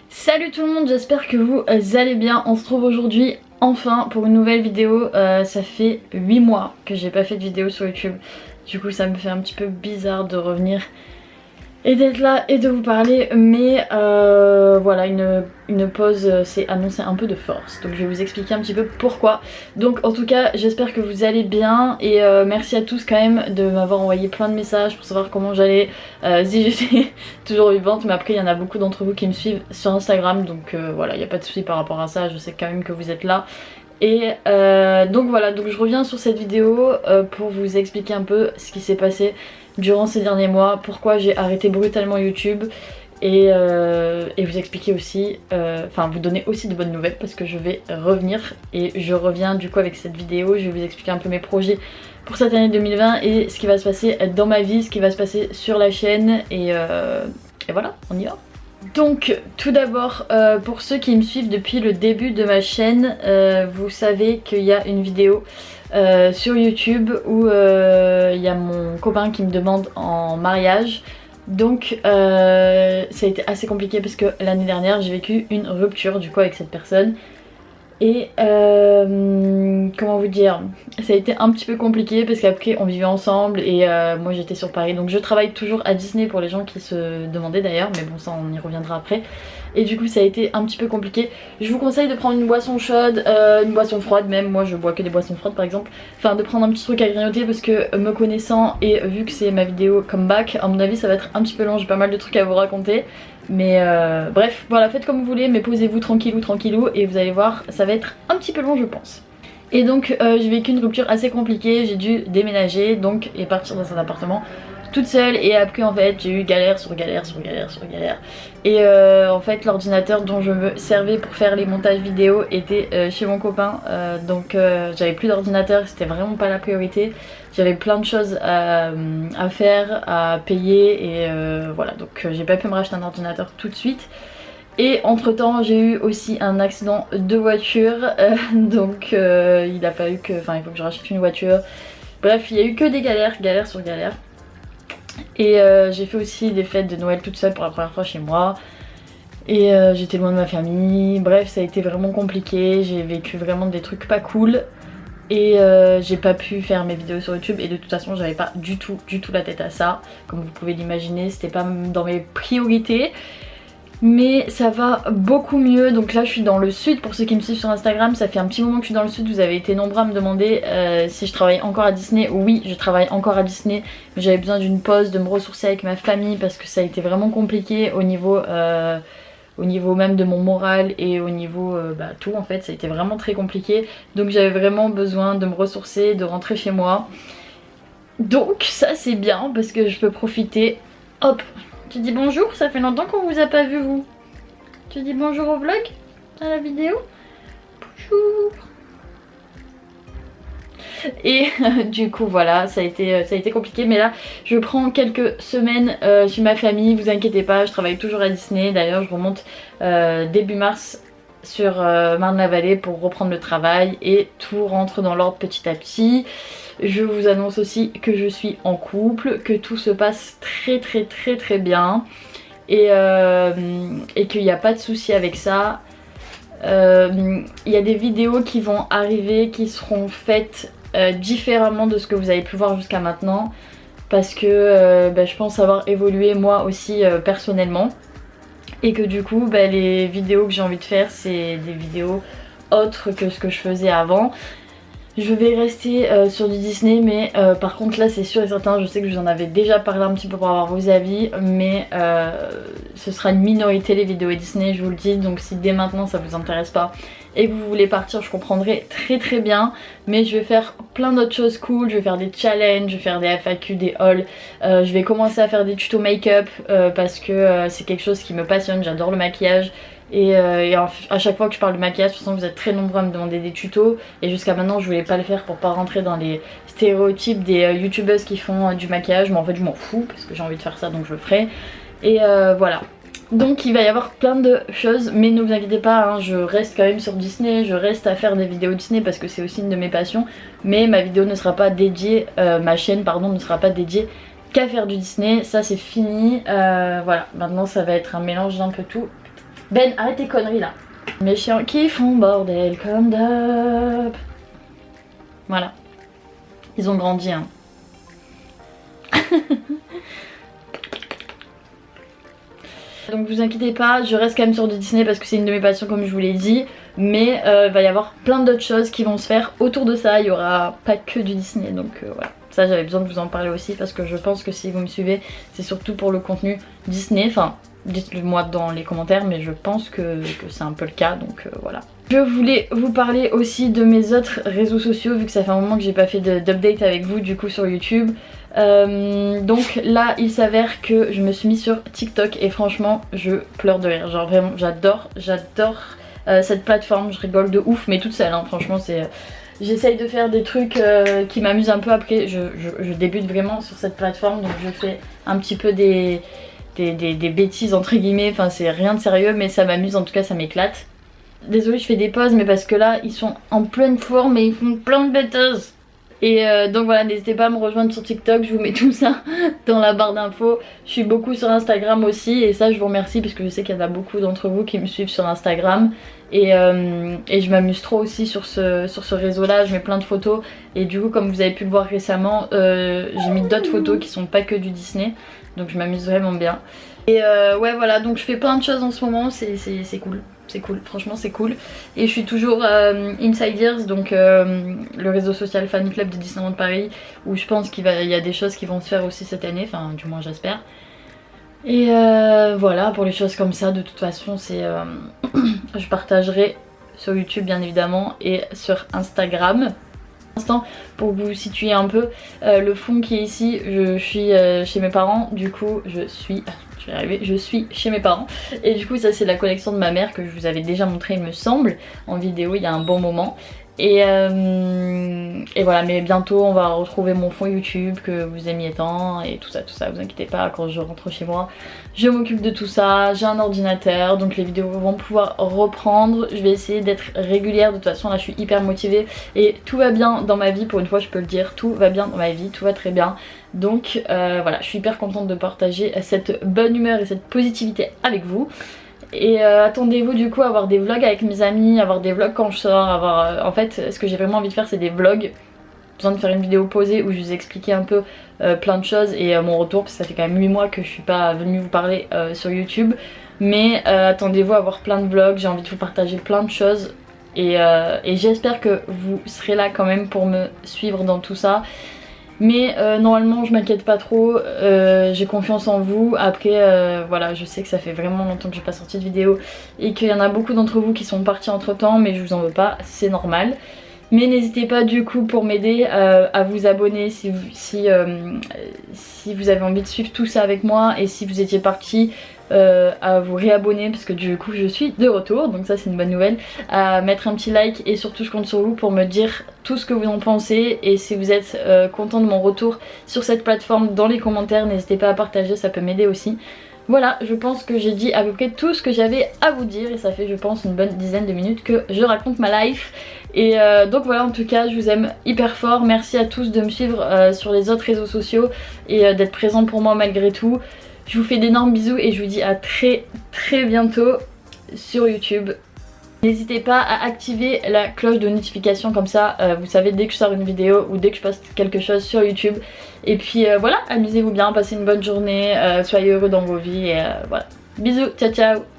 Salut tout le monde, j'espère que vous allez bien. On se trouve aujourd'hui enfin pour une nouvelle vidéo. Ça fait 8 mois que j'ai pas fait de vidéo sur YouTube. Du coup ça me fait un petit peu bizarre de revenir et d'être là et de vous parler. Mais voilà, une pause s'est annoncée un peu de force. Donc je vais vous expliquer un petit peu pourquoi. Donc en tout cas j'espère que vous allez bien. Et merci à tous quand même de m'avoir envoyé plein de messages pour savoir comment j'allais, si j'étais toujours vivante. Mais après il y en a beaucoup d'entre vous qui me suivent sur Instagram. Donc voilà, il n'y a pas de souci par rapport à ça. Je sais quand même que vous êtes là. Et donc voilà, donc je reviens sur cette vidéo pour vous expliquer un peu ce qui s'est passé durant ces derniers mois, pourquoi j'ai arrêté brutalement YouTube et vous expliquer aussi, enfin vous donner aussi de bonnes nouvelles parce que je vais revenir et je reviens du coup avec cette vidéo. Je vais vous expliquer un peu mes projets pour cette année 2020 et ce qui va se passer dans ma vie, ce qui va se passer sur la chaîne et voilà, on y va. Donc tout d'abord, pour ceux qui me suivent depuis le début de ma chaîne, vous savez qu'il y a une vidéo sur YouTube où il y a mon copain qui me demande en mariage. Donc ça a été assez compliqué parce que l'année dernière j'ai vécu une rupture du coup avec cette personne. Et comment vous dire, ça a été un petit peu compliqué parce qu'après on vivait ensemble et moi j'étais sur Paris. Donc je travaille toujours à Disney pour les gens qui se demandaient d'ailleurs, mais bon ça on y reviendra après. Et du coup ça a été un petit peu compliqué. Je vous conseille de prendre une boisson chaude, une boisson froide même, moi je bois que des boissons froides par exemple. Enfin de prendre un petit truc à grignoter parce que me connaissant et vu que c'est ma vidéo comeback, à mon avis ça va être un petit peu long, j'ai pas mal de trucs à vous raconter. Mais bref, voilà, faites comme vous voulez, mais posez-vous tranquillou tranquillou et vous allez voir, ça va être un petit peu long je pense. Et donc j'ai vécu une rupture assez compliquée, j'ai dû déménager donc et partir dans un appartement toute seule. Et après en fait j'ai eu galère sur galère sur galère sur galère. Et en fait l'ordinateur dont je me servais pour faire les montages vidéo était chez mon copain. Donc j'avais plus d'ordinateur, c'était vraiment pas la priorité. J'avais plein de choses à faire, à payer et voilà, donc j'ai pas pu me racheter un ordinateur tout de suite. Et entre temps j'ai eu aussi un accident de voiture, donc il a fallu que, enfin il faut que je rachète une voiture. Bref, il y a eu que des galères, galères sur galères. Et j'ai fait aussi des fêtes de Noël toute seule pour la première fois chez moi. Et j'étais loin de ma famille, bref ça a été vraiment compliqué, j'ai vécu vraiment des trucs pas cool. Et j'ai pas pu faire mes vidéos sur YouTube et de toute façon j'avais pas du tout la tête à ça. Comme vous pouvez l'imaginer, c'était pas dans mes priorités. Mais ça va beaucoup mieux. Donc là je suis dans le sud, pour ceux qui me suivent sur Instagram, ça fait un petit moment que je suis dans le sud. Vous avez été nombreux à me demander si je travaille encore à Disney. Oui, je travaille encore à Disney, mais j'avais besoin d'une pause, de me ressourcer avec ma famille parce que ça a été vraiment compliqué au niveau même de mon moral et au niveau tout en fait, ça a été vraiment très compliqué. Donc j'avais vraiment besoin de me ressourcer, de rentrer chez moi. Donc ça c'est bien parce que je peux profiter. Hop, tu dis bonjour, ça fait longtemps qu'on vous a pas vu vous. Tu dis bonjour au vlog, à la vidéo. Bonjour. Et du coup voilà, ça a été compliqué, mais là je prends quelques semaines chez ma famille, vous inquiétez pas, je travaille toujours à Disney. D'ailleurs je remonte début mars sur Marne-la-Vallée pour reprendre le travail et tout rentre dans l'ordre petit à petit. Je vous annonce aussi que je suis en couple, que tout se passe très bien et qu'il n'y a pas de souci avec ça. Il y a des vidéos qui vont arriver qui seront faites différemment de ce que vous avez pu voir jusqu'à maintenant parce que je pense avoir évolué moi aussi personnellement et que du coup les vidéos que j'ai envie de faire c'est des vidéos autres que ce que je faisais avant. Je vais rester sur du Disney, mais par contre là c'est sûr et certain, je sais que je vous en avais déjà parlé un petit peu pour avoir vos avis, mais ce sera une minorité les vidéos Disney, je vous le dis. Donc si dès maintenant ça vous intéresse pas et que vous voulez partir, je comprendrai très bien. Mais je vais faire plein d'autres choses cool, je vais faire des challenges, je vais faire des FAQ, des hauls, je vais commencer à faire des tutos make-up parce que c'est quelque chose qui me passionne, j'adore le maquillage. Et à chaque fois que je parle de maquillage, de toute façon vous êtes très nombreux à me demander des tutos. Et jusqu'à maintenant je voulais pas le faire pour pas rentrer dans les stéréotypes des youtubeuses qui font du maquillage. Mais en fait je m'en fous parce que j'ai envie de faire ça, donc je le ferai. Et voilà. Donc il va y avoir plein de choses, mais ne vous inquiétez pas, hein, je reste quand même sur Disney, je reste à faire des vidéos Disney parce que c'est aussi une de mes passions. Mais ma vidéo ne sera pas dédiée, ma chaîne pardon ne sera pas dédiée qu'à faire du Disney, ça c'est fini. Voilà, maintenant ça va être un mélange d'un peu tout. Ben, arrête tes conneries là. Mes chiens qui font bordel comme d'hab. Voilà. Ils ont grandi hein. Donc vous inquiétez pas, je reste quand même sur du Disney parce que c'est une de mes passions comme je vous l'ai dit. Mais il va y avoir plein d'autres choses qui vont se faire autour de ça. Il y aura pas que du Disney, donc voilà. Ça j'avais besoin de vous en parler aussi parce que je pense que si vous me suivez, c'est surtout pour le contenu Disney. Enfin, dites-le moi dans les commentaires, mais je pense que c'est un peu le cas, donc voilà. Je voulais vous parler aussi de mes autres réseaux sociaux vu que ça fait un moment que j'ai pas fait d'update avec vous du coup sur YouTube. Donc là il s'avère que je me suis mis sur TikTok et franchement je pleure de rire. Genre vraiment j'adore cette plateforme, je rigole de ouf mais toute seule hein. Franchement c'est... J'essaye de faire des trucs qui m'amusent un peu après. Je débute vraiment sur cette plateforme donc je fais un petit peu des bêtises entre guillemets. Enfin c'est rien de sérieux mais ça m'amuse en tout cas, ça m'éclate. Désolée je fais des pauses mais parce que là ils sont en pleine forme et ils font plein de bêtises. Et donc voilà, n'hésitez pas à me rejoindre sur TikTok, je vous mets tout ça dans la barre d'infos. Je suis beaucoup sur Instagram aussi et ça je vous remercie parce que je sais qu'il y en a beaucoup d'entre vous qui me suivent sur Instagram. Et je m'amuse trop aussi sur ce réseau là, je mets plein de photos. Et du coup comme vous avez pu le voir récemment, j'ai mis d'autres photos qui sont pas que du Disney. Donc je m'amuse vraiment bien. Et ouais voilà, donc je fais plein de choses en ce moment, c'est cool. C'est cool, franchement c'est cool. Et je suis toujours Inside Ears, donc le réseau social fan club de Disneyland Paris, où je pense qu'il y a des choses qui vont se faire aussi cette année, enfin du moins j'espère. Et voilà, pour les choses comme ça, de toute façon c'est je partagerai sur YouTube bien évidemment et sur Instagram. Pour vous situer un peu, le fond qui est ici, je suis chez mes parents, du coup je suis chez mes parents et du coup ça c'est la collection de ma mère que je vous avais déjà montré il me semble en vidéo il y a un bon moment. Et voilà, mais bientôt on va retrouver mon fond YouTube que vous aimiez tant et tout ça, vous inquiétez pas, quand je rentre chez moi je m'occupe de tout ça, j'ai un ordinateur donc les vidéos vont pouvoir reprendre, je vais essayer d'être régulière, de toute façon là je suis hyper motivée et tout va bien dans ma vie, pour une fois je peux le dire, tout va bien dans ma vie, tout va très bien. Donc voilà, je suis hyper contente de partager cette bonne humeur et cette positivité avec vous. Et attendez-vous du coup à avoir des vlogs avec mes amis, avoir des vlogs quand je sors, avoir... en fait ce que j'ai vraiment envie de faire c'est des vlogs. J'ai besoin de faire une vidéo posée où je vous expliquais un peu plein de choses et mon retour, parce que ça fait quand même 8 mois que je suis pas venue vous parler sur YouTube. Mais attendez-vous à avoir plein de vlogs, j'ai envie de vous partager plein de choses. Et j'espère que vous serez là quand même pour me suivre dans tout ça. Mais normalement je m'inquiète pas trop, j'ai confiance en vous. Après voilà, je sais que ça fait vraiment longtemps que j'ai pas sorti de vidéo et qu'il y en a beaucoup d'entre vous qui sont partis entre temps, mais je vous en veux pas, c'est normal. Mais n'hésitez pas du coup pour m'aider à vous abonner si vous avez envie de suivre tout ça avec moi, et si vous étiez parti à vous réabonner parce que du coup je suis de retour, donc ça c'est une bonne nouvelle, à mettre un petit like, et surtout je compte sur vous pour me dire tout ce que vous en pensez, et si vous êtes content de mon retour sur cette plateforme dans les commentaires, n'hésitez pas à partager, ça peut m'aider aussi. Voilà, je pense que j'ai dit à peu près tout ce que j'avais à vous dire et ça fait je pense une bonne dizaine de minutes que je raconte ma life. Et donc voilà, en tout cas je vous aime hyper fort, merci à tous de me suivre sur les autres réseaux sociaux et d'être présents pour moi malgré tout. Je vous fais d'énormes bisous et je vous dis à très bientôt sur YouTube. N'hésitez pas à activer la cloche de notification, comme ça vous savez dès que je sors une vidéo ou dès que je poste quelque chose sur YouTube. Et puis voilà, amusez-vous bien, passez une bonne journée, soyez heureux dans vos vies et voilà. Bisous, ciao ciao.